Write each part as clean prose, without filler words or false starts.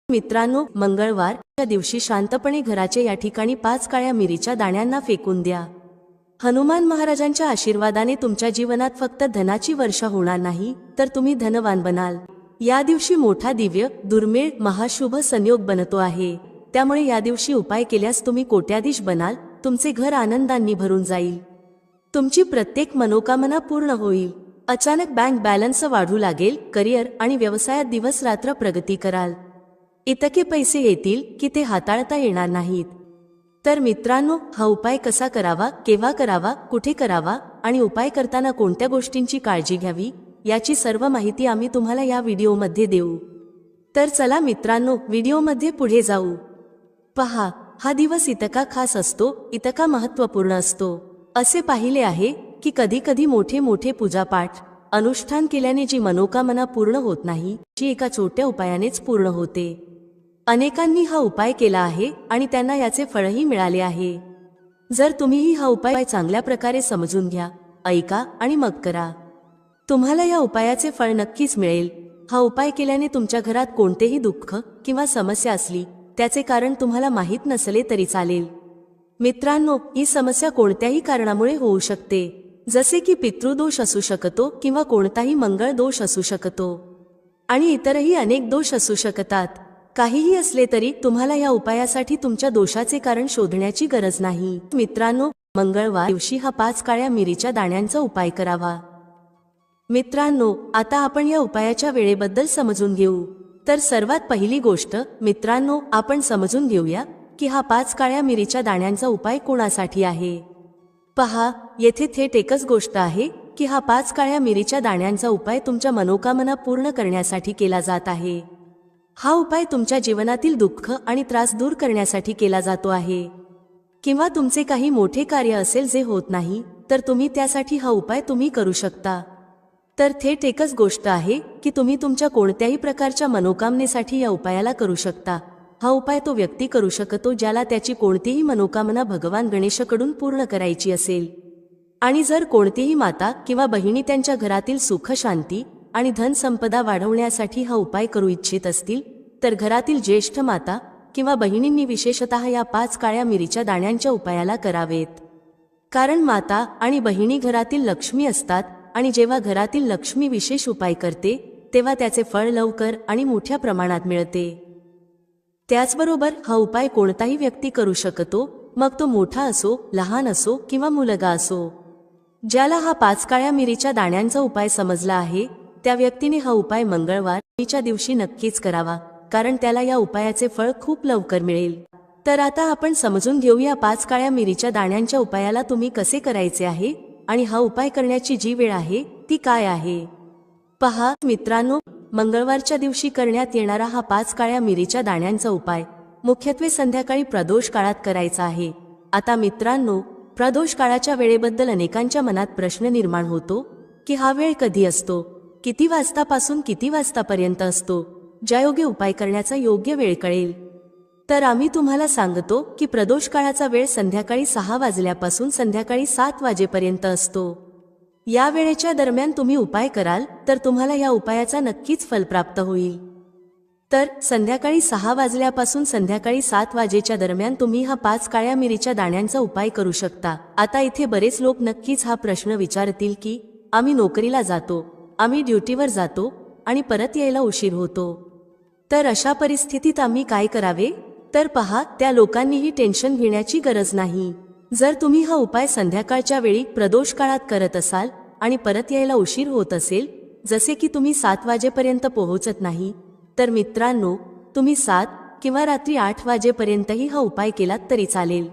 मित्रांनो, मंगळवारच्या दिवशी शांतपणे घराच्या या ठिकाणी 5 काळ्या मिरीच्या दाण्यांना फेकून द्या. हनुमान महाराजांच्या आशीर्वादाने तुमच्या जीवनात फक्त धनाची वर्षा होणार नाही, तर तुम्ही धनवान बनाल. या दिवशी मोठा दिव्य, दुर्मिळ, महाशुभ संयोग बनतो आहे. त्यामुळे या दिवशी उपाय केल्यास तुम्ही कोट्याधीश बनाल. तुमचे घर आनंदांनी भरून जाईल. तुमची प्रत्येक मनोकामना पूर्ण होईल. अचानक बँक बॅलन्स वाढू लागेल. करिअर आणि व्यवसायात दिवस रात्र प्रगती कराल. इतके पैसे येतील की ते हाताळता येणार नाहीत. तर मित्रांनो, हा उपाय कसा करावा, केव्हा करावा, कुठे करावा आणि उपाय करताना कोणत्या गोष्टींची काळजी घ्यावी याची सर्व माहिती आम्ही तुम्हाला या व्हिडिओमध्ये देऊ. तर चला मित्रांनो, व्हिडिओमध्ये पुढे जाऊ. पहा, हा दिवस इतका खास असतो, इतका महत्त्वपूर्ण असतो. असे पाहिले आहे की कधी कधी मोठे मोठे पूजापाठ, अनुष्ठान केल्याने जी मनोकामना पूर्ण होत नाही, ती एका छोट्या उपायानेच पूर्ण होते. अनेकांनी हा उपाय केला आहे आणि त्यांना याचे फळही मिळाले आहे. जर तुम्हीही हा उपाय चांगल्या प्रकारे समजून घ्या, ऐका आणि मग करा, तुम्हाला या उपायाचे फळ नक्कीच मिळेल. हा उपाय केल्याने तुमच्या घरात कोणतेही दुःख किंवा समस्या असली, त्याचे कारण तुम्हाला माहीत नसले तरी चालेल. मित्रांनो, ही समस्या कोणत्याही कारणामुळे होऊ शकते, जसे की पितृदोष असू शकतो किंवा कोणताही मंगळ दोष असू शकतो आणि इतरही अनेक दोष असू शकतात. काहीही असले तरी तुम्हाला या उपायासाठी तुमच्या दोषाचे कारण शोधण्याची गरज नाही. मित्रांनो, मंगळवार दिवशी हा 5 काळ्या मिरीच्या दाण्यांचा उपाय करावा. मित्रांनो, आता आपण या उपायाच्या वेळेबद्दल समजून घेऊ. तर सर्वात पहिली गोष्ट मित्रांनो, आपण समजून घेऊया की हा 5 काळ्या मिरीच्या दाण्यांचा उपाय कोणासाठी आहे. पहा, येथे थेट एकच गोष्ट आहे की हा 5 काळ्या मिरीच्या दाण्यांचा उपाय तुमच्या मनोकामना पूर्ण करण्यासाठी केला जात आहे. हा उपाय तुमच्या जीवनातील दुःख आणि त्रास दूर करण्यासाठी केला जातो आहे. किंवा तुमचे काही मोठे कार्य असेल जे होत नाही, तर तुम्ही त्यासाठी हा उपाय तुम्ही करू शकता. तर थेट एकच गोष्ट आहे की तुम्ही तुमच्या कोणत्याही प्रकारच्या मनोकामनेसाठी या उपायाला करू शकता. हा उपाय तो व्यक्ती करू शकतो ज्याला त्याची कोणतीही मनोकामना भगवान गणेशाकडून पूर्ण करायची असेल. आणि जर कोणतीही माता किंवा बहिणी त्यांच्या घरातील सुख, शांती आणि धन संपदा वाढवण्यासाठी हा उपाय करू इच्छित असतील, तर घरातील ज्येष्ठ माता किंवा बहिणींनी विशेषतः या 5 काळ्या मिरीच्या दाण्यांच्या उपायाला करावेत. कारण माता आणि बहिणी घरातील लक्ष्मी असतात आणि जेव्हा घरातील लक्ष्मी विशेष उपाय करते, तेव्हा त्याचे फळ लवकर आणि मोठ्या प्रमाणात मिळते. त्याचबरोबर हा उपाय कोणताही व्यक्ती करू शकतो, मग तो मोठा असो, लहान असो किंवा मुलगा असो. ज्याला हा 5 काळ्या मिरीच्या दाण्यांचा उपाय समजला आहे, त्या व्यक्तीने हा उपाय मंगळवारच्या दिवशी नक्कीच करावा, कारण त्याला या उपायाचे फळ खूप लवकर मिळेल. तर आता आपण समजून घेऊया 5 काळ्या मिरीच्या दाण्यांच्या उपायाला तुम्ही कसे करायचे आहे आणि हा उपाय करण्याची जी वेळ आहे ती काय आहे. पहा मित्रांनो, मंगळवारच्या दिवशी करण्यात येणारा हा 5 काळ्या मिरीच्या दाण्यांचा उपाय मुख्यत्वे संध्याकाळी प्रदोष काळात करायचा आहे. आता मित्रांनो, प्रदोष काळाच्या वेळेबद्दल अनेकांच्या मनात प्रश्न निर्माण होतो की हा वेळ कधी असतो, किती वाजतापासून किती वाजतापर्यंत असतो, ज्यायोगे उपाय करण्याचा योग्य वेळ कळेल. तर आम्ही तुम्हाला सांगतो की प्रदोष काळाचा वेळ संध्याकाळी 6 वाजल्यापासून संध्याकाळी 7 वाजेपर्यंत असतो. या वेळेच्या दरम्यान तुम्ही उपाय कराल तर तुम्हाला या उपायाचा नक्कीच फल प्राप्त होईल. तर संध्याकाळी 6 वाजल्यापासून संध्याकाळी 7 वाजेच्या दरम्यान तुम्ही हा 5 काळ्या मिरीच्या दाण्यांचा उपाय करू शकता. आता इथे बरेच लोक नक्कीच हा प्रश्न विचारतील की आम्ही नोकरीला जातो, आम्ही ड्युटीवर जातो आणि परत यायला उशीर होतो, तर अशा परिस्थितीत आम्ही काय करावे. तर पहा, त्या लोकांनीही टेन्शन घेण्याची गरज नाही. जर तुम्ही हा उपाय संध्याकाळच्या वेळी प्रदोष काळात करत असाल आणि परत यायला उशीर होत असेल, जसे की तुम्ही 7 वाजेपर्यंत पोहोचत नाही, तर मित्रांनो, तुम्ही 7 किंवा रात्री 8 वाजेपर्यंतही हा उपाय केलात तरी चालेल.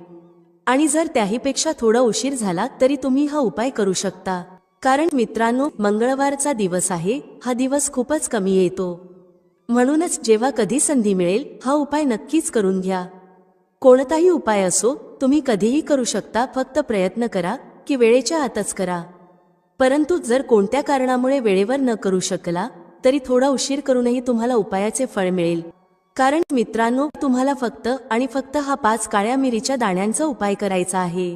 आणि जर त्याहीपेक्षा थोडा उशीर झाला तरी तुम्ही हा उपाय करू शकता. कारण मित्रांनो, मंगळवारचा दिवस आहे, हा दिवस खूपच कमी येतो. म्हणूनच जेव्हा कधी संधी मिळेल हा उपाय नक्कीच करून घ्या. कोणताही उपाय असो, तुम्ही कधीही करू शकता, फक्त प्रयत्न करा की वेळेच्या आतच करा. परंतु जर कोणत्या कारणामुळे वेळेवर न करू शकला तरी थोडा उशीर करूनही तुम्हाला उपायाचे फळ मिळेल. कारण मित्रांनो, तुम्हाला फक्त आणि फक्त हा 5 काळ्या मिरीच्या दाण्यांचा उपाय करायचा आहे.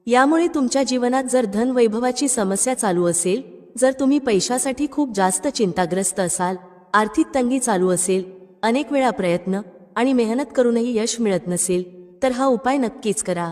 यामुळे तुमच्या जीवनात जर धन वैभवाची समस्या चालू असेल, जर तुम्ही पैशासाठी खूप जास्त चिंताग्रस्त असाल, आर्थिक तंगी चालू असेल अनेक वेळा प्रयत्न आणि मेहनत करूनही यश मिळत नसेल तर हा उपाय नक्कीच करा.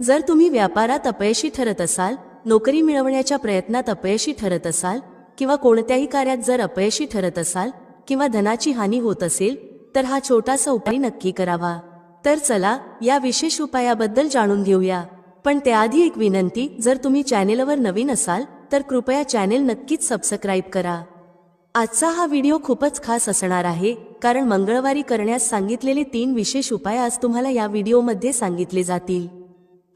जर तुम्ही व्यापारात अपयशी ठरत असाल, नोकरी मिळवण्याच्या प्रयत्नात अपयशी ठरत असाल किंवा कोणत्याही कार्यात जर अपयशी ठरत असाल किंवा धनाची हानी होत असेल तर हा छोटासा उपाय नक्की करावा. तर चला या विशेष उपायाबद्दल जाणून घेऊया. पण त्याआधी एक विनंती, जर तुम्ही चॅनेलवर नवीन असाल तर कृपया चॅनेल नक्कीच सबस्क्राईब करा. आजचा हा व्हिडिओ खूपच खास असणार आहे, कारण मंगळवारी करण्यास सांगितलेले 3 विशेष उपाय आज तुम्हाला या व्हिडिओमध्ये सांगितले जातील.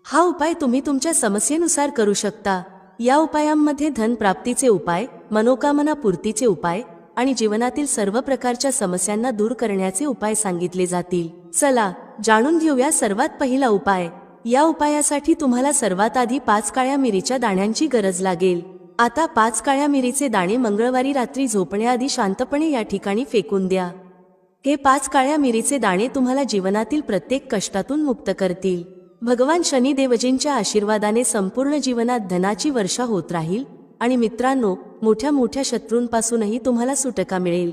हा उपाय तुम्ही तुमच्या समस्येनुसार करू शकता. या उपायांमध्ये धन प्राप्तीचे उपाय, मनोकामना पूर्तीचे उपाय आणि जीवनातील सर्व प्रकारच्या समस्यांना दूर करण्याचे उपाय सांगितले जातील. चला जाणून घेऊया सर्वात पहिला उपाय. या उपायासाठी तुम्हाला सर्वात आधी 5 काळ्या मिरीच्या दाण्यांची गरज लागेल. आता 5 काळ्या मिरीचे दाणे मंगळवारी रात्री झोपण्याआधी शांतपणे या ठिकाणी फेकून द्या. हे 5 काळ्या मिरीचे दाणे तुम्हाला जीवनातील प्रत्येक कष्टातून मुक्त करतील. भगवान शनिदेवजींच्या आशीर्वादाने संपूर्ण जीवनात धनाची वर्षा होत राहील आणि मित्रांनो, मोठ्या मोठ्या शत्रूंपासूनही तुम्हाला सुटका मिळेल.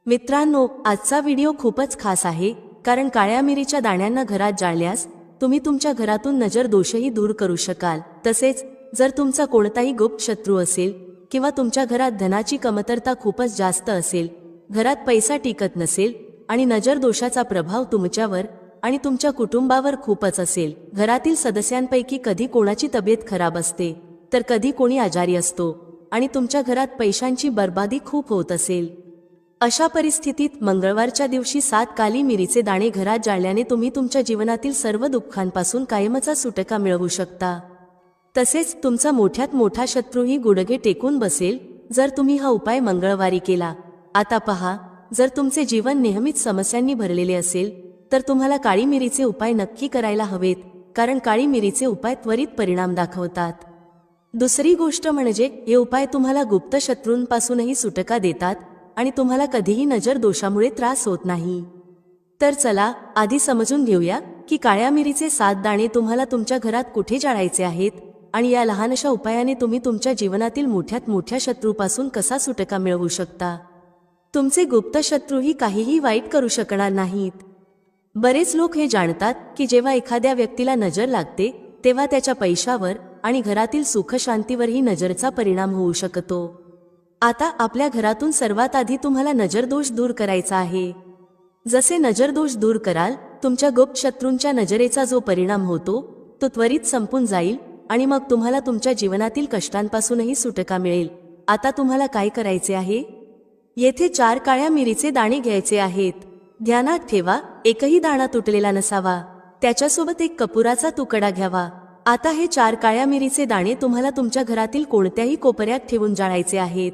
मित्रांनो, आजचा व्हिडिओ खूपच खास आहे, कारण काळ्या मिरीच्या दाण्यांना घरात जाळल्यास तुम्ही तुमच्या घरातून नजर दोषही दूर करू शकाल. तसेच जर तुमचा कोणताही गुप्त शत्रू असेल किंवा तुमच्या घरात धनाची कमतरता खूपच जास्त असेल, घरात पैसा टिकत नसेल आणि नजर दोषाचा प्रभाव तुमच्यावर आणि तुमच्या कुटुंबावर खूपच असेल, घरातील सदस्यांपैकी कधी कोणाची तब्येत खराब असते तर कधी कोणी आजारी असतो आणि तुमच्या घरात पैशांची बर्बादी खूप होत असेल, अशा परिस्थितीत मंगळवारच्या दिवशी 7 काली मिरीचे दाणे घरात जाळल्याने तुम्ही तुमच्या जीवनातील सर्व दुःखांपासून कायमचा सुटका मिळवू शकता. तसेच तुमचा मोठ्यात मोठा शत्रूही गुडघे टेकून बसेल जर तुम्ही हा उपाय मंगळवारी केला. आता पहा, जर तुमचे जीवन नेहमीच समस्यांनी भरलेले असेल तर तुम्हाला काळी मिरीचे उपाय नक्की करायला हवेत, कारण काळी मिरीचे उपाय त्वरित परिणाम दाखवतात. दुसरी गोष्ट म्हणजे हे उपाय तुम्हाला गुप्त शत्रूंपासूनही सुटका देतात आणि तुम्हाला कधीही नजर दोषामुळे त्रास होत नाही. तर चला आधी समजून घेऊया की काळ्या मिरीचे 7 दाणे तुम्हाला तुमच्या घरात कुठे जाळायचे आहेत आणि या लहानशा उपायाने तुम्ही तुमच्या जीवनातील मोठ्यात मोठ्या शत्रूपासून कसा सुटका मिळवू शकता. तुमचे गुप्त शत्रूही काहीही वाईट करू शकणार नाहीत. बरेच लोक हे जाणतात की जेव्हा एखाद्या व्यक्तीला नजर लागते तेव्हा त्याच्या पैशावर आणि घरातील सुखशांतीवरही नजरचा परिणाम होऊ शकतो. आता आपल्या घरातून सर्वात आधी तुम्हाला नजरदोष दूर करायचा आहे. जसे नजरदोष दूर कराल, तुमच्या गुप्त शत्रूंच्या नजरेचा जो परिणाम होतो तो त्वरित संपून जाईल आणि मग तुम्हाला तुमच्या जीवनातील कष्टांपासूनही सुटका मिळेल. आता तुम्हाला काय करायचे आहे? येथे 4 काळ्या मिरीचे दाणे घ्यायचे आहेत. ध्यानात ठेवा, एकही दाणा तुटलेला नसावा. त्याच्यासोबत एक कपुराचा तुकडा घ्यावा. आता हे 4 काळ्या मिरीचे दाणे तुम्हाला तुमच्या घरातील कोणत्याही कोपऱ्यात ठेवून जाळायचे आहेत.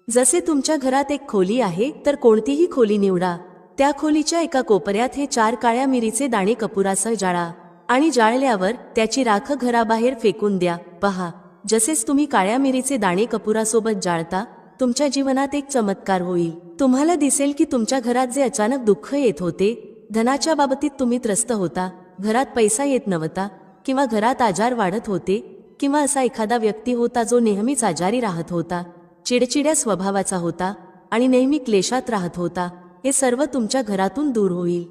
जसे तुमच्या घरात एक खोली आहे तर कोणतीही खोली निवडा. त्या खोलीच्या एका कोपऱ्यात हे 4 काळ्या मिरीचे दाणे कपुरासह जाळा आणि जाळल्यावर त्याची राख घराबाहेर फेकून द्या. पहा, जसेच तुम्ही काळ्या मिरीचे दाणे कपुरासोबत जाळता, तुमच्या जीवनात एक चमत्कार होईल. तुम्हाला दिसेल की तुमच्या घरात जे अचानक दुःख येत होते, धनाच्या बाबतीत तुम्ही त्रस्त होता, घरात पैसा येत नव्हता किंवा घरात आजार वाढत होते किंवा असा एखादा व्यक्ती होता जो नेहमीच आजारी राहत होता, चिडचिड्या स्वभावाचा होता आणि नेहमी क्लेशात राहत होता, हे सर्व तुमच्या घरातून दूर होईल.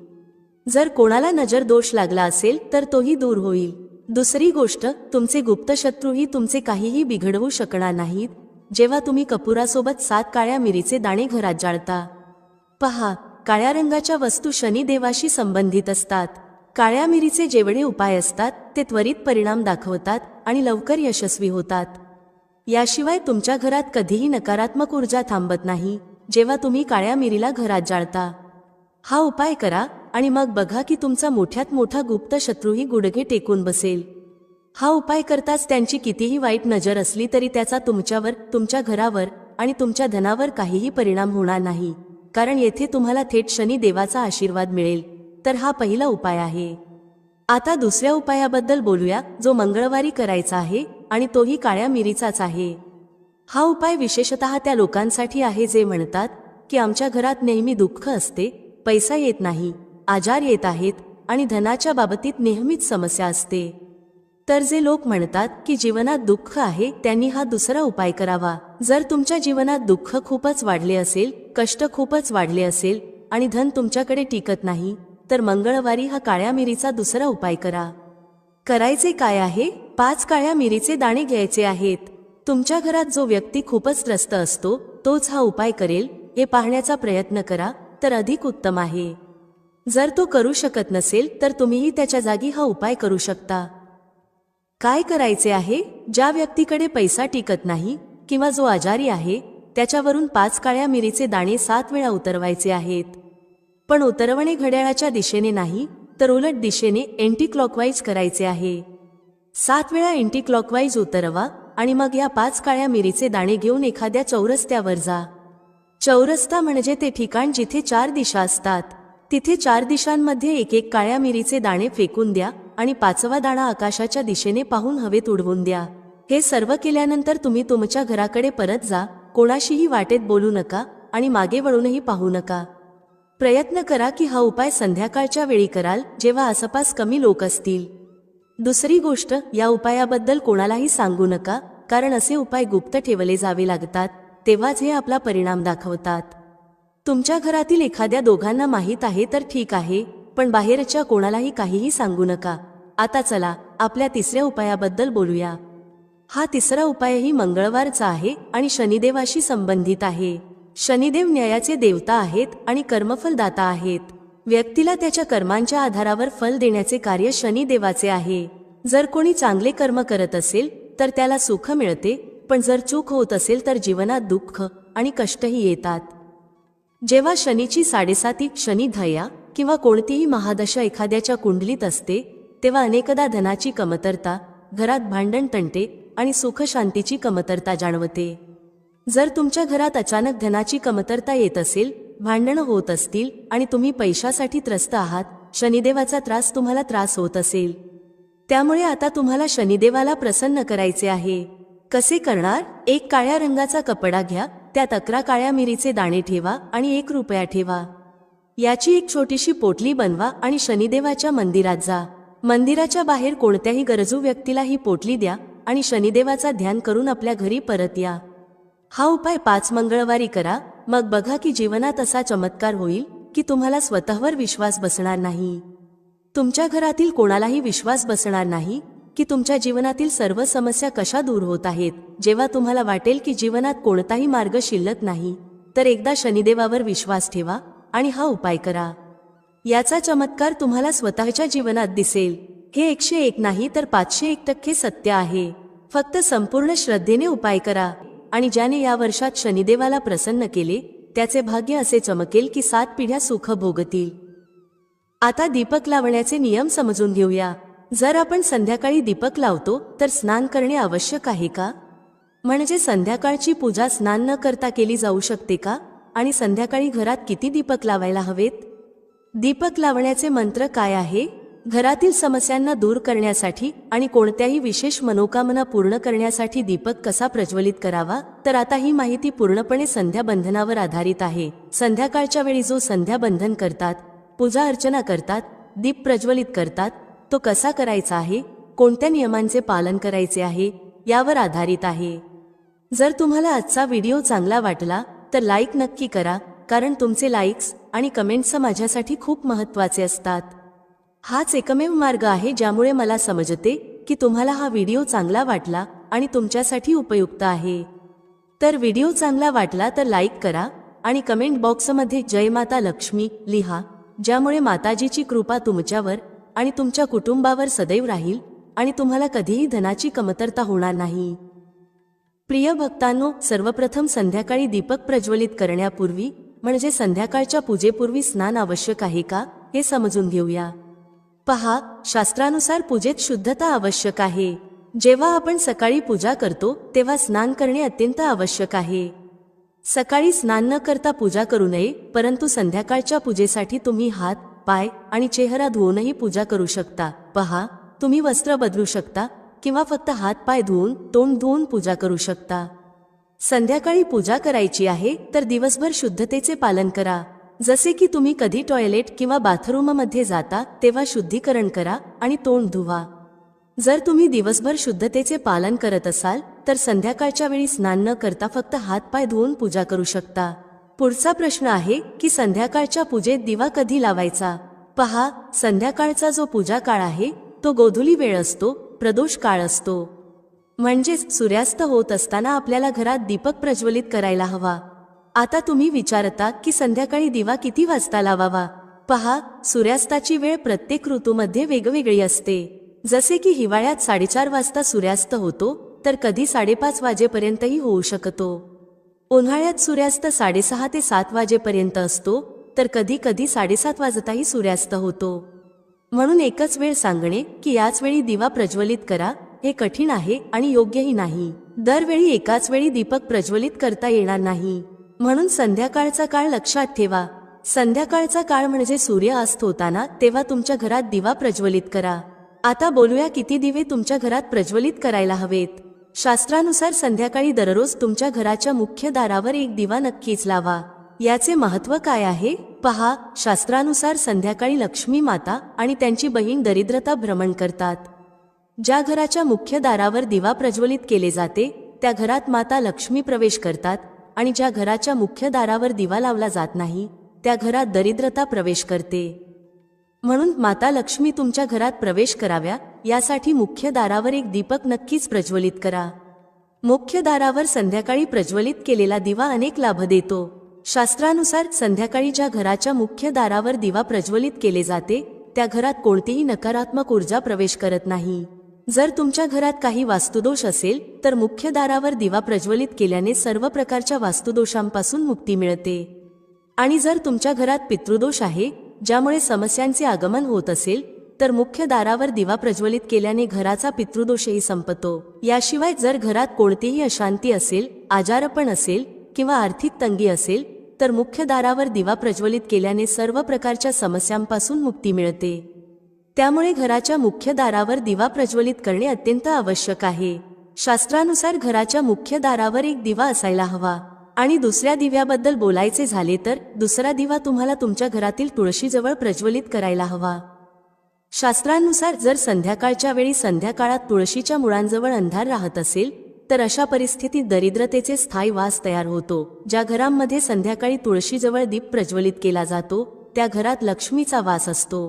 जर कोणाला नजर दोष लागला असेल तर तोही दूर होईल. दुसरी गोष्ट, तुमचे गुप्त शत्रूही तुमचे काहीही बिघडवू शकणार नाहीत जेव्हा तुम्ही कपुरासोबत 7 काळ्या मिरीचे दाणे घरात जाळता. पहा, काळ्या रंगाच्या वस्तू शनिदेवाशी संबंधित असतात. काळ्या मिरीचे जेवढे उपाय असतात ते त्वरित परिणाम दाखवतात आणि लवकर यशस्वी होतात. याशिवाय तुमच्या घरात कधीही नकारात्मक ऊर्जा थांबत नाही जेव्हा तुम्ही काळ्या मिरीला घरात जाळता. हा उपाय करा आणि मग बघा की तुमचा मोठ्यात मोठा गुप्त शत्रूही गुडघे टेकून बसेल. हा उपाय करताच त्यांची कितीही वाईट नजर असली तरी त्याचा तुमच्यावर, तुमच्या घरावर आणि तुमच्या धनावर काहीही परिणाम होणार नाही, कारण येथे तुम्हाला थेट शनी देवाचा आशीर्वाद मिळेल. तर हा पहिला उपाय आहे. आता दुसऱ्या उपायाबद्दल बोलूया, जो मंगळवारी करायचा आहे आणि तोही काळ्या मिरीचाच आहे. हा उपाय विशेषतः त्या लोकांसाठी आहे जे म्हणतात की आमच्या घरात नेहमी दुःख असते, पैसा येत नाही, आजार येत आहेत आणि धनाच्या बाबतीत नेहमीच समस्या असते. तर जे लोक म्हणतात की जीवनात दुःख आहे त्यांनी हा दुसरा उपाय करावा. जर तुमच्या जीवनात दुःख खूपच वाढले असेल, कष्ट खूपच वाढले असेल आणि धन तुमच्याकडे टिकत नाही, तर मंगळवारी हा काळ्या मिरीचा दुसरा उपाय करा. करायचे काय आहे? 5 काळ्या मिरीचे दाणे घ्यायचे आहेत. तुमच्या घरात जो व्यक्ती खूपच त्रस्त असतो तोच हा उपाय करेल हे पाहण्याचा प्रयत्न करा, तर अधिक उत्तम आहे. जर तो करू शकत नसेल तर तुम्हीही त्याच्या जागी हा उपाय करू शकता. काय करायचे आहे? ज्या व्यक्तीकडे पैसा टिकत नाही किंवा जो आजारी आहे त्याच्यावरून 5 काळ्या मिरीचे दाणे 7 वेळा उतरवायचे आहेत. पण उतरवणे घड्याळाच्या दिशेने नाही, तर उलट दिशेने एंटी क्लॉकवाईज करायचे आहे. 7 वेळा एंटी क्लॉकवाईज उतरवा आणि मग या 5 काळ्या मिरीचे दाणे घेऊन एखाद्या चौरस्त्यावर जा. चौरस्ता म्हणजे ते ठिकाण जिथे 4 दिशा असतात. तिथे 4 दिशांमध्ये एक एक काळ्या मिरीचे दाणे फेकून द्या आणि 5वा दाणा आकाशाच्या दिशेने पाहून हवेत उडवून द्या. हे सर्व केल्यानंतर तुम्ही तुमच्या घराकडे परत जा. कोणाशीही वाटेत बोलू नका आणि मागे वळूनही पाहू नका. प्रयत्न करा की हा उपाय संध्याकाळच्या वेळी कराल, जेव्हा आसपास कमी लोक असतील. दुसरी गोष्ट, या उपायाबद्दल कोणालाही सांगू नका, कारण असे उपाय गुप्त ठेवले जावे लागतात, तेव्हाच हे आपला परिणाम दाखवतात. तुमच्या घरातील एखाद्या दोघांना माहीत आहे तर ठीक आहे, पण बाहेरच्या कोणालाही काहीही सांगू नका. आता चला आपल्या तिसऱ्या उपायाबद्दल बोलूया. हा तिसरा उपायही मंगळवारचा आहे आणि शनिदेवाशी संबंधित आहे. शनिदेव न्यायाचे देवता आहेत आणि कर्मफलदाता आहेत. व्यक्तीला त्याच्या कर्मांच्या आधारावर फल देण्याचे कार्य शनिदेवाचे आहे. जर कोणी चांगले कर्म करत असेल तर त्याला सुख मिळते, पण जर चूक होत असेल तर जीवनात दुःख आणि कष्टही येतात. जेव्हा शनीची 7.5 शनी धया किंवा कोणतीही महादशा एखाद्याच्या कुंडलीत असते, तेव्हा अनेकदा धनाची कमतरता, घरात भांडण तंटे आणि सुख शांतीची कमतरता जाणवते. जर तुमच्या घरात अचानक धनाची कमतरता येत असेल, भांडणं होत असतील आणि तुम्ही पैशासाठी त्रस्त आहात, शनिदेवाचा त्रास तुम्हाला त्रास होत असेल, त्यामुळे आता तुम्हाला शनिदेवाला प्रसन्न करायचे आहे. कसे करणार? 1 काळ्या रंगाचा कपडा घ्या, त्यात 11 काळ्या मिरीचे दाणे ठेवा आणि 1 रुपया ठेवा. याची एक छोटीशी पोटली बनवा आणि शनिदेवाच्या मंदिरात जा. मंदिराच्या बाहेर कोणत्याही गरजू व्यक्तीला ही पोटली द्या आणि शनिदेवाचा ध्यान करून आपल्या घरी परत या. हा उपाय 5 मंगळवारी करा. मग बघा की जीवनात असा चमत्कार होईल की तुम्हाला स्वतःवर विश्वास बसणार नाही. तुमच्या घरातील कोणालाही विश्वास बसणार नाही की तुमच्या जीवनातील सर्व समस्या कशा दूर होत आहेत. जेव्हा तुम्हाला वाटेल की जीवनात कोणताही मार्ग शिल्लक नाही, तर एकदा शनिदेवावर विश्वास ठेवा आणि हा उपाय करा. याचा चमत्कार तुम्हाला स्वतःच्या जीवनात दिसेल. हे 101 नाही तर 501% सत्य आहे. फक्त संपूर्ण श्रद्धेने उपाय करा आणि ज्याने या वर्षात शनिदेवाला प्रसन्न केले त्याचे भाग्य असे चमकेल की 7 पिढ्या सुख भोगतील. आता दीपक लावण्याचे नियम समजून घेऊया. जर आपण संध्याकाळी दीपक लावतो तर स्नान करणे आवश्यक आहे का? म्हणजे संध्याकाळची पूजा स्नान न करता केली जाऊ शकते का? आणि संध्याकाळी घरात किती दीपक लावायला हवेत? दीपक लावण्याचे मंत्र काय आहे? घरातील समस्यांना दूर करण्यासाठी आणि कोणत्याही विशेष मनोकामना पूर्ण करण्यासाठी दीपक कसा प्रज्वलित करावा, तर आता ही माहिती पूर्णपणे संध्याबंधनावर आधारित आहे. संध्याकाळच्या वेळी जो संध्याबंधन करतात, पूजा अर्चना करतात, दीप प्रज्वलित करतात, तो कसा करायचा आहे, कोणत्या नियमांचे पालन करायचे आहे, यावर आधारित आहे. जर तुम्हाला आजचा व्हिडिओ चांगला वाटला तर लाईक नक्की करा, कारण तुमचे लाईक्स आणि कमेंट्स माझ्यासाठी खूप महत्त्वाचे असतात. हाच एकमेव मार्ग आहे ज्यामुळे मला समजते की तुम्हाला हा व्हिडिओ चांगला वाटला आणि तुमच्यासाठी उपयुक्त आहे. तर व्हिडिओ चांगला वाटला तर लाईक करा आणि कमेंट बॉक्समध्ये जय माता लक्ष्मी लिहा, ज्यामुळे माताजीची कृपा तुमच्यावर आणि तुमच्या कुटुंबावर सदैव राहील आणि तुम्हाला कधीही धनाची कमतरता होणार नाही. प्रिय भक्तांनो, सर्वप्रथम संध्याकाळी दीपक प्रज्वलित करण्यापूर्वी म्हणजे संध्याकाळच्या पूजेपूर्वी स्नान आवश्यक आहे का हे समजून घेऊया. पहा, शास्त्रानुसार पूजेत शुद्धता आवश्यक आहे. जेव्हा आपण सकाळी पूजा करतो तेव्हा स्नान करणे अत्यंत आवश्यक आहे. सकाळी स्नान न करता पूजा करू नये, परंतु संध्याकाळच्या पूजेसाठी तुम्ही हात, पाय आणि चेहरा धुवूनही पूजा करू शकता. पहा, तुम्ही वस्त्र बदलू शकता किंवा फक्त हात पाय धुवून, तोंड धुवून पूजा करू शकता. संध्याकाळी पूजा करायची आहे तर दिवसभर शुद्धतेचे पालन करा. जसे की तुम्ही कधी टॉयलेट किंवा बाथरूममध्ये जाता तेव्हा शुद्धीकरण करा आणि तोंड धुवा. जर तुम्ही दिवसभर शुद्धतेचे पालन करत असाल तर संध्याकाळच्या वेळी स्नान न करता फक्त हातपाय धुवून पूजा करू शकता. पुढचा प्रश्न आहे की संध्याकाळच्या पूजेत दिवा कधी लावायचा? पहा, संध्याकाळचा जो पूजा काळ आहे तो गोधुली वेळ असतो, प्रदोष काळ असतो. म्हणजेच सूर्यास्त होत असताना आपल्याला घरात दीपक प्रज्वलित करायला हवा. आता तुम्ही विचारता की संध्याकाळी दिवा किती वाजता लावावा? पहा, सूर्यास्ताची वेळ प्रत्येक ऋतूमध्ये वेगवेगळी असते. जसे की हिवाळ्यात 4:30 वाजता सूर्यास्त होतो, तर कधी 5:30 वाजेपर्यंतही होऊ शकतो. उन्हाळ्यात सूर्यास्त 6:30 ते 7 वाजेपर्यंत असतो, तर कधी कधी 7:30 वाजताही सूर्यास्त होतो. म्हणून एकच वेळ सांगणे की याच वेळी दिवा प्रज्वलित करा हे कठीण आहे आणि योग्यही नाही. दरवेळी एकाच वेळी दीपक प्रज्वलित करता येणार नाही. म्हणून संध्याकाळचा काळ लक्षात ठेवा. संध्याकाळचा काळ म्हणजे सूर्य अस्त होताना, तेव्हा तुमच्या घरात दिवा प्रज्वलित करा. आता बोलूया किती दिवे तुमच्या घरात प्रज्वलित करायला हवेत. शास्त्रानुसार संध्याकाळी दररोज तुमच्या घराच्या मुख्य दारावर एक दिवा नक्कीच लावा. याचे महत्त्व काय आहे? पहा, शास्त्रानुसार संध्याकाळी लक्ष्मी माता आणि त्यांची बहीण दरिद्रता भ्रमण करतात. ज्या घराच्या मुख्य दारावर दिवा प्रज्वलित केले जाते त्या घरात माता लक्ष्मी प्रवेश करतात आणि ज्या घराच्या मुख्य दारावर दिवा लावला जात नाही त्या घरात दरिद्रता प्रवेश करते. म्हणून माता लक्ष्मी तुमच्या घरात प्रवेश कराव्या यासाठी मुख्य दारावर एक दीपक नक्कीच प्रज्वलित करा. मुख्य दारावर संध्याकाळी प्रज्वलित केलेला दिवा अनेक लाभ देतो. शास्त्रानुसार संध्याकाळी ज्या घराच्या मुख्य दारावर दिवा प्रज्वलित केले जाते त्या घरात कोणतीही नकारात्मक ऊर्जा प्रवेश करत नाही. जर तुमच्या घरात काही वास्तुदोष असेल तर मुख्य दारावर दिवा प्रज्वलित केल्याने सर्व प्रकारच्या वास्तुदोषांपासून मुक्ती मिळते. आणि जर तुमच्या घरात पितृदोष आहे, ज्यामुळे समस्यांचे आगमन होत असेल, तर मुख्य दारावर दिवा प्रज्वलित केल्याने घराचा पितृदोषही संपतो. याशिवाय जर घरात कोणतीही अशांती असेल, आजारपण असेल किंवा आर्थिक तंगी असेल, तर मुख्य दारावर दिवा प्रज्वलित केल्याने सर्व प्रकारच्या समस्यांपासून मुक्ती मिळते. त्यामुळे घराच्या मुख्य दारावर दिवा प्रज्वलित करणे अत्यंत आवश्यक आहे. शास्त्रानुसार घराच्या मुख्य दारावर एक दिवा असायला हवा. आणि दुसऱ्या दिव्याबद्दल बोलायचे झाले तर दुसरा दिवा तुम्हाला तुमच्या घरातील तुळशीजवळ प्रज्वलित करायला हवा. शास्त्रानुसार जर संध्याकाळच्या वेळी संध्याकाळात तुळशीच्या मुळांजवळ अंधार राहत असेल तर अशा परिस्थितीत दरिद्रतेचे स्थायी वास तयार होतो. ज्या घरांमध्ये संध्याकाळी तुळशीजवळ दीप प्रज्वलित केला जातो त्या घरात लक्ष्मीचा वास असतो.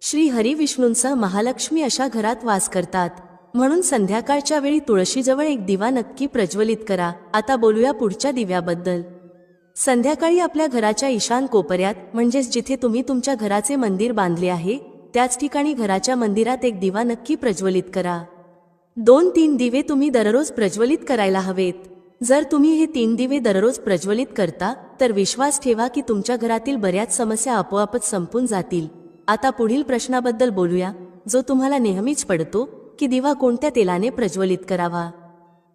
श्री हरी विष्णूंसह महालक्ष्मी अशा घरात वास करतात. म्हणून संध्याकाळच्या वेळी तुळशीजवळ एक दिवा नक्की प्रज्वलित करा. आता बोलूया पुढच्या दिव्याबद्दल. संध्याकाळी आपल्या घराच्या ईशान कोपऱ्यात म्हणजेच जिथे तुम्ही तुमच्या घराचे मंदिर बांधले आहे त्याच ठिकाणी घराच्या मंदिरात एक दिवा नक्की प्रज्वलित करा. 2-3 दिवे तुम्ही दररोज प्रज्वलित करायला हवेत. जर तुम्ही हे 3 दिवे दररोज प्रज्वलित करता तर विश्वास ठेवा की तुमच्या घरातील बऱ्याच समस्या आपोआपच संपून जातील. आता पुढील प्रश्नाबद्दल बोलूया जो तुम्हाला नेहमीच पडतो की दिवा कोणत्या तेलाने प्रज्वलित करावा.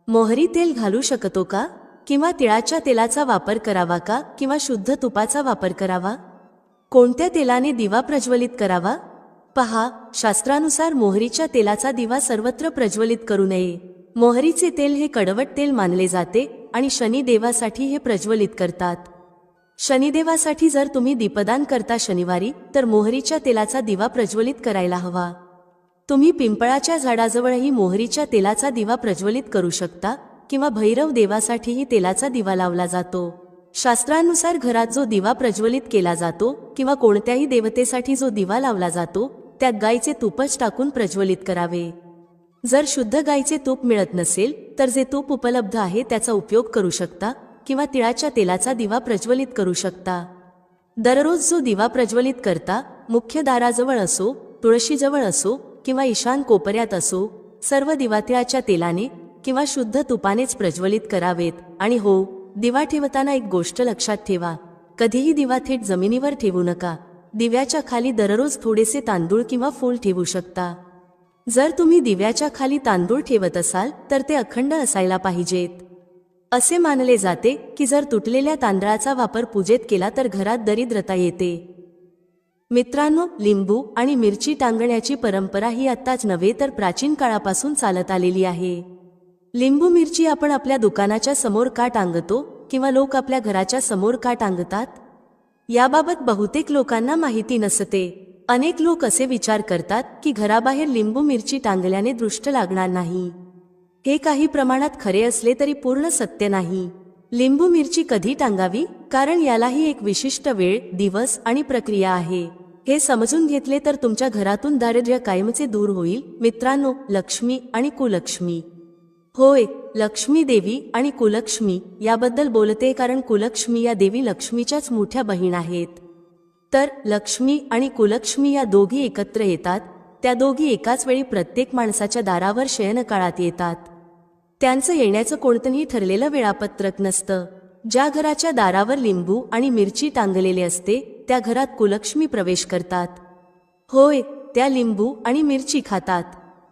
मोहरी तेल घालू शकतो का? किंवा तिळाच्या तेलाचा वापर करावा का? किंवा शुद्ध तुपाचा वापर करावा? कोणत्या तेलाने दिवा प्रज्वलित करावा? पहा, शास्त्रानुसार मोहरीच्या तेलाचा दिवा सर्वत्र प्रज्वलित करू नये. मोहरीचे तेल हे कडवट तेल मानले जाते आणि शनिदेवासाठी हे प्रज्वलित करतात. शनिदेवासाठी जर तुम्ही दीपदान करता शनिवारी तर मोहरीच्या तेलाचा दिवा प्रज्वलित करायला हवा. तुम्ही पिंपळाच्या झाडाजवळही मोहरीच्या तेलाचा दिवा प्रज्वलित करू शकता किंवा भैरव देवासाठीही तेलाचा दिवा लावला जातो. शास्त्रानुसार घरात जो दिवा प्रज्वलित केला जातो किंवा कोणत्याही देवतेसाठी जो दिवा लावला जातो त्यात गायीचे तूपच टाकून प्रज्वलित करावे. जर शुद्ध गायीचे तूप मिळत नसेल तर जे तूप उपलब्ध आहे त्याचा उपयोग करू शकता किंवा तिळाच्या तेलाचा दिवा प्रज्वलित करू शकता. दररोज जो दिवा प्रज्वलित करता मुख्य दाराजवळ असो, तुळशीजवळ असो किंवा ईशान कोपऱ्यात असो, सर्व दिवा तिळाच्या तेलाने किंवा शुद्ध तुपानेच प्रज्वलित करावेत. आणि हो, दिवा ठेवताना एक गोष्ट लक्षात ठेवा, कधीही दिवा थेट जमिनीवर ठेवू नका. दिव्याच्या खाली दररोज थोडेसे तांदूळ किंवा फूल ठेवू शकता. जर तुम्ही दिव्याच्या खाली तांदूळ ठेवत असाल तर ते अखंड असायला पाहिजेत. असे मानले जाते की जर तुटलेल्या तांदळाचा वापर पूजेत केला तर घरात दरिद्रता येते. मित्रांनो, लिंबू आणि मिरची टांगण्याची परंपरा ही आत्ताच नव्हे तर प्राचीन काळापासून चालत आलेली आहे. लिंबू मिरची आपण आपल्या दुकानाच्या समोर का टांगतो किंवा लोक आपल्या घराच्या समोर का टांगतात? याबाबत बहुतेक लोकांना माहिती नसते. अनेक लोक असे विचार करतात की घराबाहेर लिंबू मिरची टांगल्याने दृष्ट लागणार नाही. हे काही प्रमाणात खरे असले तरी पूर्ण सत्य नाही. लिंबू मिरची कधी टांगावी, कारण यालाही एक विशिष्ट वेळ, दिवस आणि प्रक्रिया आहे. हे समजून घेतले तर तुमच्या घरातून दारिद्र्य कायमचे दूर होईल. मित्रांनो, लक्ष्मी आणि कुलक्ष्मी. होय, लक्ष्मी देवी आणि कुलक्ष्मी याबद्दल बोलते, कारण कुलक्ष्मी या देवी लक्ष्मीच्याच मोठ्या बहीण आहेत. तर लक्ष्मी आणि कुलक्ष्मी या दोघी एकत्र येतात. त्या दोघी एकाच वेळी प्रत्येक माणसाच्या दारावर शयनकाळात येतात. त्यांचं येण्याचं कोणतंही ठरलेलं वेळापत्रक नसतं. ज्या घराच्या दारावर लिंबू आणि मिरची टांगलेले असते त्या घरात कुलक्ष्मी प्रवेश करतात. होय, त्या लिंबू आणि मिरची खातात,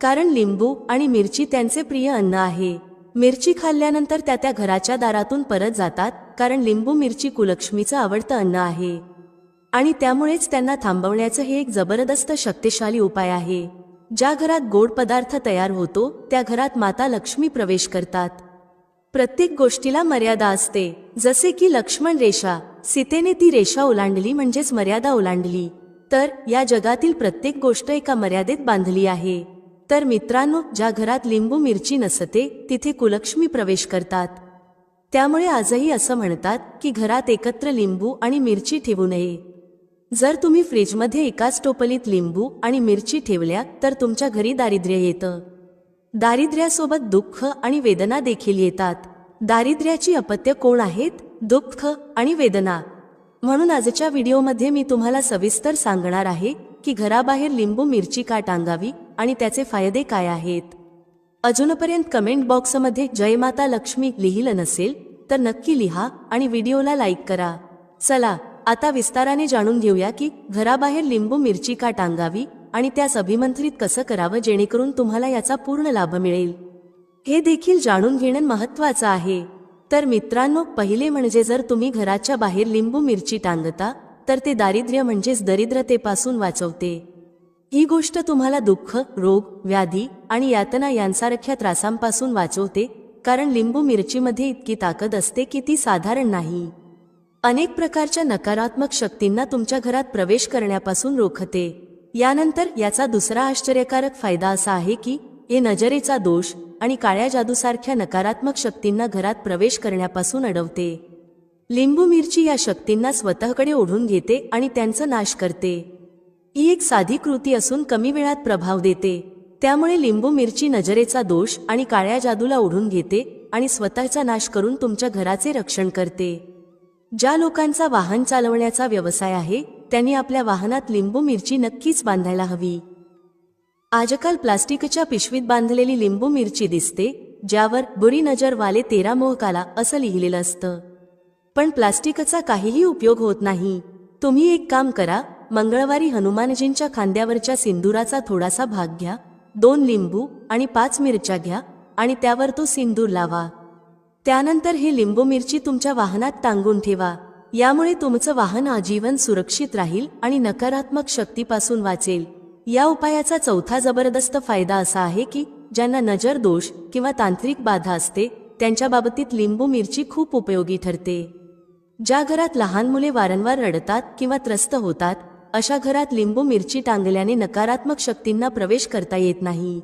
कारण लिंबू आणि मिरची त्यांचे प्रिय अन्न आहे. मिरची खाल्ल्यानंतर त्या घराच्या दारातून परत जातात, कारण लिंबू मिरची कुलक्ष्मीचं आवडतं अन्न आहे. आणि त्यामुळेच त्यांना थांबवण्याचं हे एक जबरदस्त शक्तिशाली उपाय आहे. ज्या घरात गोड पदार्थ तयार होतो त्या घरात माता लक्ष्मी प्रवेश करतात. प्रत्येक गोष्टीला मर्यादा असते. जसे की लक्ष्मण रेषा, सीतेने ती रेषा ओलांडली म्हणजेच मर्यादा ओलांडली. तर या जगातील प्रत्येक गोष्ट एका मर्यादेत बांधली आहे. तर मित्रांनो, ज्या घरात लिंबू मिरची नसते तिथे कुलक्ष्मी प्रवेश करतात. त्यामुळे आजही असं म्हणतात की घरात एकत्र लिंबू आणि मिरची ठेवू नये. जर तुम्ही फ्रीजमध्ये एकाच टोपलीत लिंबू आणि मिरची ठेवल्या तर तुमच्या घरी दारिद्र्य येतं. दारिद्र्यासोबत दुःख आणि वेदना देखील येतात. दारिद्र्याची अपत्य कोण आहेत? दुःख आणि वेदना. म्हणून आजच्या व्हिडिओमध्ये मी तुम्हाला सविस्तर सांगणार आहे की घराबाहेर लिंबू मिरची का टांगावी आणि त्याचे फायदे काय आहेत. अजूनपर्यंत कमेंट बॉक्समध्ये जय माता लक्ष्मी लिहिलं नसेल तर नक्की लिहा आणि व्हिडिओला लाईक करा. चला आता विस्ताराने जाणून घेऊया की घराबाहेर लिंबू मिरची का टांगावी आणि त्यास अभिमंत्रित कसं करावं, जेणेकरून तुम्हाला याचा पूर्ण लाभ मिळेल. हे देखील जाणून घेणं महत्त्वाचं आहे. तर मित्रांनो, पहिले म्हणजे जर तुम्ही घराच्या बाहेर लिंबू मिरची टांगता तर ते दारिद्र्य म्हणजेच दरिद्रतेपासून वाचवते. ही गोष्ट तुम्हाला दुःख, रोग, व्याधी आणि यातना यांसारख्या त्रासांपासून वाचवते, कारण लिंबू मिरचीमध्ये इतकी ताकद असते की ती साधारण नाही. अनेक प्रकारच्या नकारात्मक शक्तींना तुमच्या घरात प्रवेश करण्यापासून रोखते. यानंतर याचा दुसरा आश्चर्यकारक फायदा असा आहे की हे नजरेचा दोष आणि काळ्या जादूसारख्या नकारात्मक शक्तींना घरात प्रवेश करण्यापासून अडवते. लिंबू मिरची या शक्तींना स्वतःकडे ओढून घेते आणि त्यांचा नाश करते. ही एक साधी कृती असून कमी वेळात प्रभाव देते. त्यामुळे लिंबू मिरची नजरेचा दोष आणि काळ्या जादूला ओढून घेते आणि स्वतःचा नाश करून तुमच्या घराचे रक्षण करते. ज्या लोकांचा वाहन चालवण्याचा व्यवसाय आहे त्यांनी आपल्या वाहनात लिंबू मिरची नक्कीच बांधायला हवी. आजकाल प्लास्टिकच्या पिशवीत बांधलेली लिंबू मिरची दिसते, ज्यावर बुरी नजर वाले तेरा मोहकाला असं लिहिलेलं असतं. पण प्लास्टिकचा काहीही उपयोग होत नाही. तुम्ही एक काम करा, मंगळवारी हनुमानजींच्या खांद्यावरच्या सिंदुराचा थोडासा भाग घ्या, 2 लिंबू आणि 5 मिरच्या घ्या आणि त्यावर तो सिंदूर लावा. त्यानंतर हे लिंबू मिरची तुमच्या वाहनात टांगून ठेवा. यामुळे तुमचं वाहन आजीवन सुरक्षित राहील आणि नकारात्मक शक्तीपासून वाचेल. या उपायाचा चौथा जबरदस्त फायदा असा आहे की ज्यांना नजर दोष किंवा तांत्रिक बाधा असते त्यांच्या बाबतीत लिंबू मिरची खूप उपयोगी ठरते. ज्या घरात लहान मुले वारंवार रडतात किंवा त्रस्त होतात अशा घरात लिंबू मिरची टांगल्याने नकारात्मक शक्तींना प्रवेश करता येत नाही.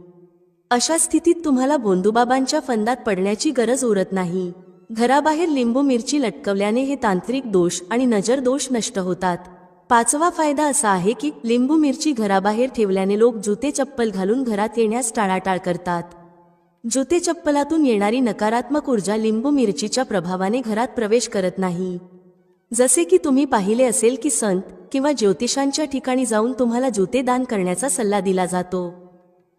अशा स्थितीत तुम्हाला भोंदूबाबांच्या फंदात पडण्याची गरज उरत नाही. घराबाहेर लिंबू मिरची लटकवल्याने हे तांत्रिक दोष आणि नजर दोष नष्ट होतात. पाचवा फायदा असा आहे की लिंबू मिरची घराबाहेर ठेवल्याने लोक जुते चप्पल घालून घरात येण्यास टाळाटाळ करतात. जुते चप्पलातून येणारी नकारात्मक ऊर्जा लिंबू मिरचीच्या प्रभावाने घरात प्रवेश करत नाही. जसे की तुम्ही पाहिले असेल की संत किंवा ज्योतिषांच्या ठिकाणी जाऊन तुम्हाला जुते दान करण्याचा सल्ला दिला जातो,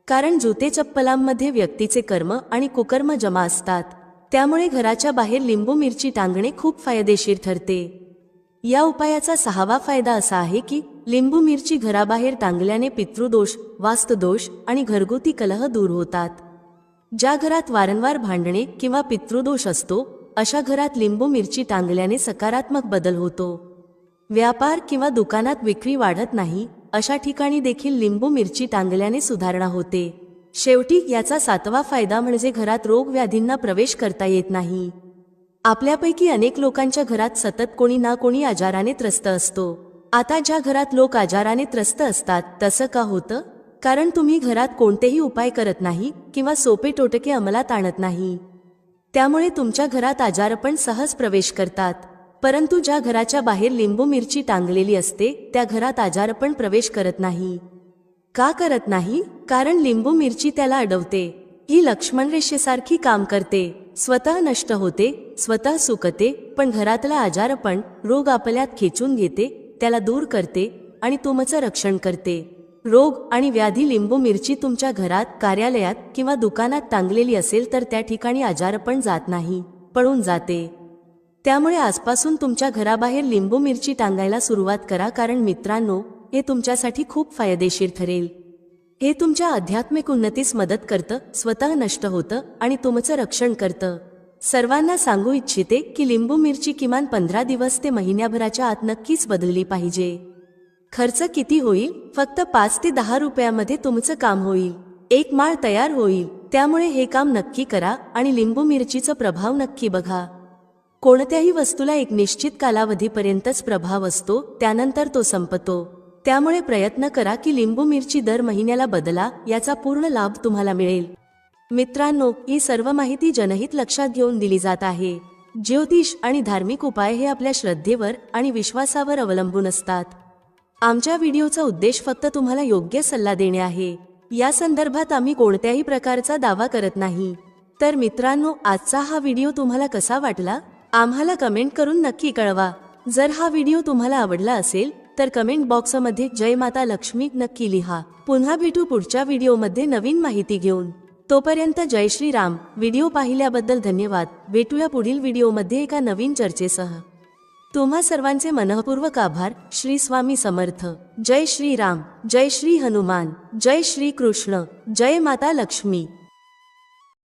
कारण जुते चप्पलांमध्ये व्यक्तीचे कर्म आणि कुकर्म जमा असतात. त्यामुळे घराच्या बाहेर लिंबू मिरची टांगणे खूप फायदेशीर ठरते. या उपायाचा 6वा फायदा असा आहे की लिंबू मिरची घराबाहेर टांगल्याने पितृदोष, वास्तुदोष आणि घरगुती कलह दूर होतात. ज्या घरात वारंवार भांडणे किंवा पितृदोष असतो अशा घरात लिंबू मिरची टांगल्याने सकारात्मक बदल होतो. व्यापार किंवा दुकानात विक्री वाढत नाही अशा ठिकाणी देखील लिंबू मिरची टांगल्याने सुधारणा होते. शेवटी याचा 7वा फायदा म्हणजे घरात रोग व्याधींना प्रवेश करता येत नाही. आपल्यापैकी अनेक लोकांच्या घरात सतत कोणी ना कोणी आजाराने त्रस्त असतो. आता ज्या घरात लोक आजाराने त्रस्त असतात तसं का होतं? कारण तुम्ही घरात कोणतेही उपाय करत नाही किंवा सोपे टोटके अंमलात आणत नाही. त्यामुळे तुमच्या घरात आजारपण सहज प्रवेश करतात. परंतु ज्या घराच्या बाहेर लिंबू मिरची टांगलेली असते त्या घरात आजारपण प्रवेश करत नाही. का करत नाही? कारण लिंबू मिरची त्याला अडवते. ही लक्ष्मण रेषेसारखी काम करते. स्वतः नष्ट होते, स्वतः सुकते, पण घरातला आजारपण, रोग आपल्यात खेचून घेते, त्याला दूर करते आणि तुमचं रक्षण करते. रोग आणि व्याधी लिंबू मिरची तुमच्या घरात, कार्यालयात किंवा दुकानात टांगलेली असेल तर त्या ठिकाणी आजारपण जात नाही, पळून जाते. त्यामुळे आजपासून तुमच्या घराबाहेर लिंबू मिरची टांगायला सुरुवात करा. कारण मित्रांनो, हे तुमच्यासाठी खूप फायदेशीर ठरेल. हे तुमच्या आध्यात्मिक उन्नतीस मदत करतं, स्वतः नष्ट होतं आणि तुमचं रक्षण करतं. सर्वांना सांगू इच्छिते की लिंबू मिरची किमान 15 दिवस ते महिन्याभराच्या आत नक्कीच बदलली पाहिजे. खर्च किती होईल? फक्त 5 ते 10 रुपयामध्ये तुमचं काम होईल. एक माळ तयार होईल. त्यामुळे हे काम नक्की करा आणि लिंबू मिरचीचा प्रभाव नक्की बघा. कोणत्याही वस्तूला एक निश्चित कालावधीपर्यंतच प्रभाव असतो, त्यानंतर तो संपतो. त्यामुळे प्रयत्न करा की लिंबू मिरची दर महिन्याला बदला, याचा पूर्ण लाभ तुम्हाला मिळेल. मित्रांनो, ही सर्व माहिती जनहित लक्षात घेऊन दिली जात आहे. ज्योतिष आणि धार्मिक उपाय हे आपल्या श्रद्धेवर आणि विश्वासावर अवलंबून असतात. आमच्या व्हिडिओचा उद्देश फक्त तुम्हाला योग्य सल्ला देणे आहे. या संदर्भात आम्ही कोणत्याही प्रकारचा दावा करत नाही. तर मित्रांनो, आजचा हा व्हिडिओ तुम्हाला कसा वाटला? आम्हाला कमेंट करून नक्की कळवा. जर हा व्हिडिओ तुम्हाला आवडला असेल तर कमेंट बॉक्समध्ये जय माता लक्ष्मी नक्की लिहा. पुन्हा भेटू पुढच्या व्हिडिओमध्ये नवीन माहिती घेऊन. तोपर्यंत जय श्रीराम. व्हिडिओ पाहिल्याबद्दल धन्यवाद. भेटूया पुढील व्हिडिओमध्ये एका नवीन चर्चेसह. तुम्हा सर्वांचे मनःपूर्वक आभार. श्री स्वामी समर्थ. जय श्रीराम. जय श्री हनुमान. जय श्री कृष्ण. जय माता लक्ष्मी.